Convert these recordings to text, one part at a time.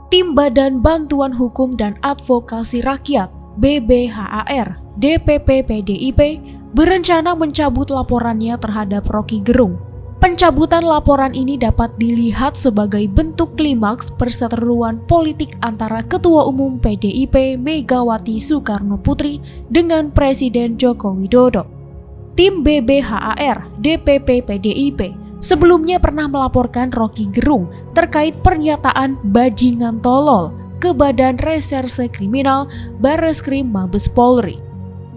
Tim Badan Bantuan Hukum dan Advokasi Rakyat (BBHAR) DPP PDIP berencana mencabut laporannya terhadap Roky Gerung. Pencabutan laporan ini dapat dilihat sebagai bentuk klimaks perseteruan politik antara Ketua Umum PDIP Megawati Soekarno Putri dengan Presiden Joko Widodo. Tim BBHAR DPP PDIP sebelumnya pernah melaporkan Roky Gerung terkait pernyataan bajingan tolol ke Badan Reserse Kriminal Barreskrim Mabes Polri.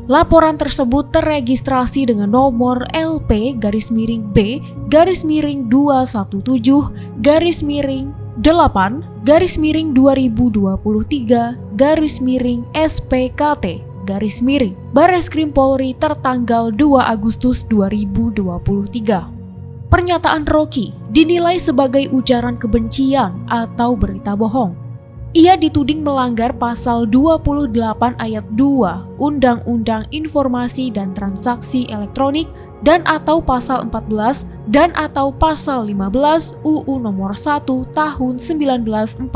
Laporan tersebut terregistrasi dengan nomor LP-217-22023-2023-SPKT Barreskrim Polri tertanggal 2 Agustus 2023. Pernyataan Roky dinilai sebagai ujaran kebencian atau berita bohong. Ia dituding melanggar pasal 28 ayat 2 Undang-Undang Informasi dan Transaksi Elektronik dan atau pasal 14 dan atau pasal 15 UU nomor 1 tahun 1946.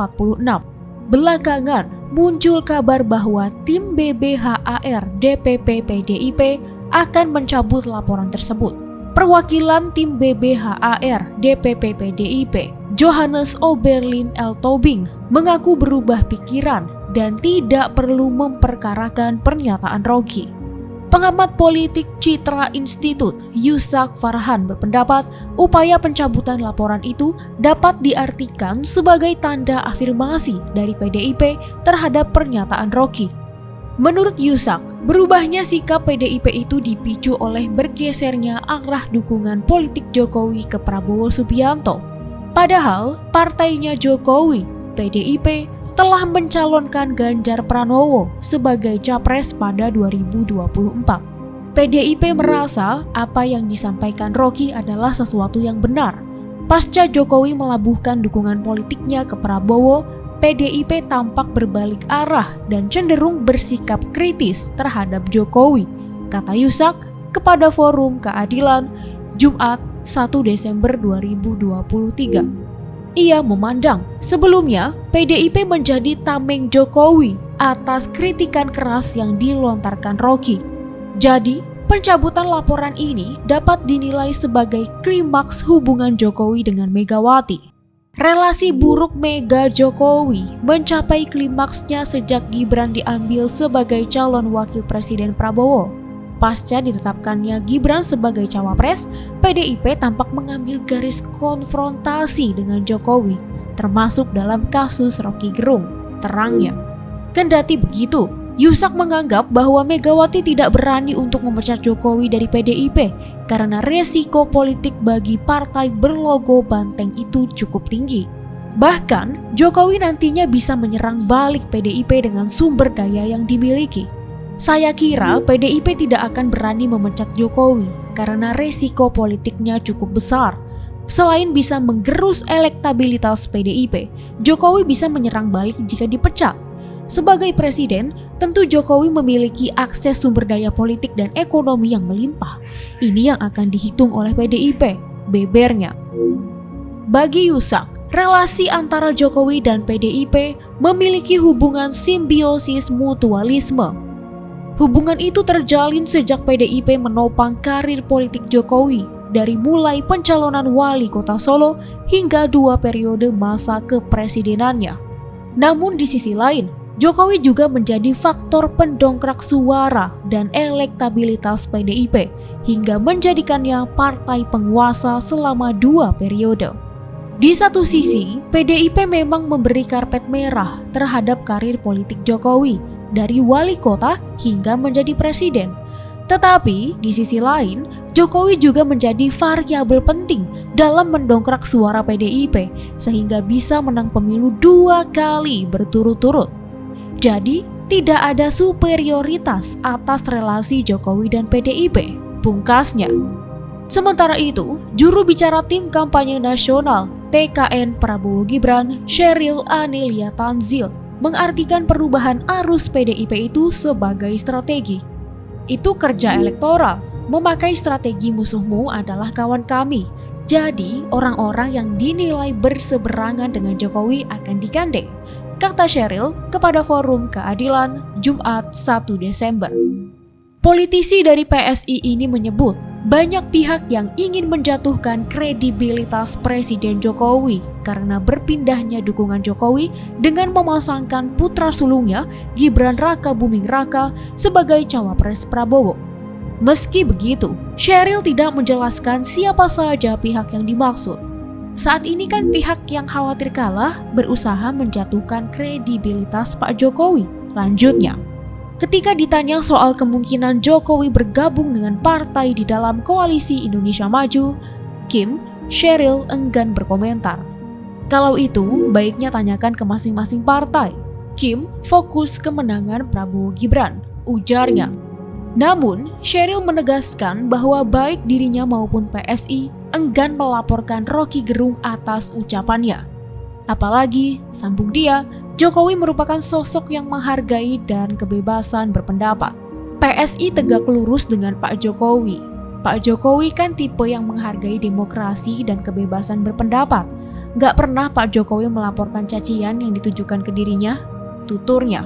Belakangan muncul kabar bahwa tim BBHAR DPP PDIP akan mencabut laporan tersebut. Perwakilan tim BBHAR DPP PDIP Johannes Oberlin L. Tobing mengaku berubah pikiran dan tidak perlu memperkarakan pernyataan Roky. Pengamat politik Citra Institute Yusak Farhan berpendapat upaya pencabutan laporan itu dapat diartikan sebagai tanda afirmasi dari PDIP terhadap pernyataan Roky. Menurut Yusak, berubahnya sikap PDIP itu dipicu oleh bergesernya arah dukungan politik Jokowi ke Prabowo Subianto. Padahal partainya Jokowi, PDIP, telah mencalonkan Ganjar Pranowo sebagai capres pada 2024. PDIP merasa apa yang disampaikan Roky adalah sesuatu yang benar. Pasca Jokowi melabuhkan dukungan politiknya ke Prabowo, PDIP tampak berbalik arah dan cenderung bersikap kritis terhadap Jokowi, kata Yusak kepada Forum Keadilan, Jumat 1 Desember 2023. Ia memandang sebelumnya PDIP menjadi tameng Jokowi atas kritikan keras yang dilontarkan Roky. Jadi, pencabutan laporan ini dapat dinilai sebagai klimaks hubungan Jokowi dengan Megawati. Relasi buruk Mega Jokowi mencapai klimaksnya sejak Gibran diambil sebagai calon wakil presiden Prabowo. Pasca ditetapkannya Gibran sebagai cawapres, PDIP tampak mengambil garis konfrontasi dengan Jokowi, termasuk dalam kasus Roky Gerung, terangnya. Kendati begitu, Yusak menganggap bahwa Megawati tidak berani untuk memecat Jokowi dari PDIP karena resiko politik bagi partai berlogo banteng itu cukup tinggi. Bahkan, Jokowi nantinya bisa menyerang balik PDIP dengan sumber daya yang dimiliki. Saya kira PDIP tidak akan berani memecat Jokowi karena resiko politiknya cukup besar. Selain bisa menggerus elektabilitas PDIP, Jokowi bisa menyerang balik jika dipecat. Sebagai presiden, tentu Jokowi memiliki akses sumber daya politik dan ekonomi yang melimpah. Ini yang akan dihitung oleh PDIP, bebernya. Bagi Yusak, relasi antara Jokowi dan PDIP memiliki hubungan simbiosis mutualisme. Hubungan itu terjalin sejak PDIP menopang karir politik Jokowi dari mulai pencalonan wali kota Solo hingga 2 periode masa kepresidenannya. Namun di sisi lain, Jokowi juga menjadi faktor pendongkrak suara dan elektabilitas PDIP hingga menjadikannya partai penguasa selama 2 periode. Di satu sisi, PDIP memang memberi karpet merah terhadap karir politik Jokowi dari wali kota hingga menjadi presiden. Tetapi di sisi lain, Jokowi juga menjadi variabel penting dalam mendongkrak suara PDIP sehingga bisa menang pemilu 2 kali berturut-turut. Jadi, tidak ada superioritas atas relasi Jokowi dan PDIP, pungkasnya. Sementara itu, juru bicara tim kampanye nasional TKN Prabowo Gibran, Sheryl Anelia Tanzil, mengartikan perubahan arus PDIP itu sebagai strategi. Itu kerja elektoral, memakai strategi musuhmu adalah kawan kami. Jadi, orang-orang yang dinilai berseberangan dengan Jokowi akan digandeng. kata Sheryl kepada Forum Keadilan Jumat 1 Desember. Politisi dari PSI ini menyebut banyak pihak yang ingin menjatuhkan kredibilitas Presiden Jokowi karena berpindahnya dukungan Jokowi dengan memasangkan putra sulungnya Gibran Raka Buming Raka sebagai cawapres Prabowo. Meski begitu, Sheryl tidak menjelaskan siapa saja pihak yang dimaksud. Saat ini kan pihak yang khawatir kalah berusaha menjatuhkan kredibilitas Pak Jokowi. Lanjutnya, ketika ditanya soal kemungkinan Jokowi bergabung dengan partai di dalam koalisi Indonesia Maju, Sheryl enggan berkomentar. Kalau itu, baiknya tanyakan ke masing-masing partai. Kim fokus kemenangan Prabowo Gibran, ujarnya. Namun, Sheryl menegaskan bahwa baik dirinya maupun PSI enggan melaporkan Rocky Gerung atas ucapannya. Apalagi, sambung dia, Jokowi merupakan sosok yang menghargai dan kebebasan berpendapat. PSI tegak lurus dengan Pak Jokowi. Pak Jokowi kan tipe yang menghargai demokrasi dan kebebasan berpendapat. Gak pernah Pak Jokowi melaporkan cacian yang ditujukan ke dirinya, tuturnya.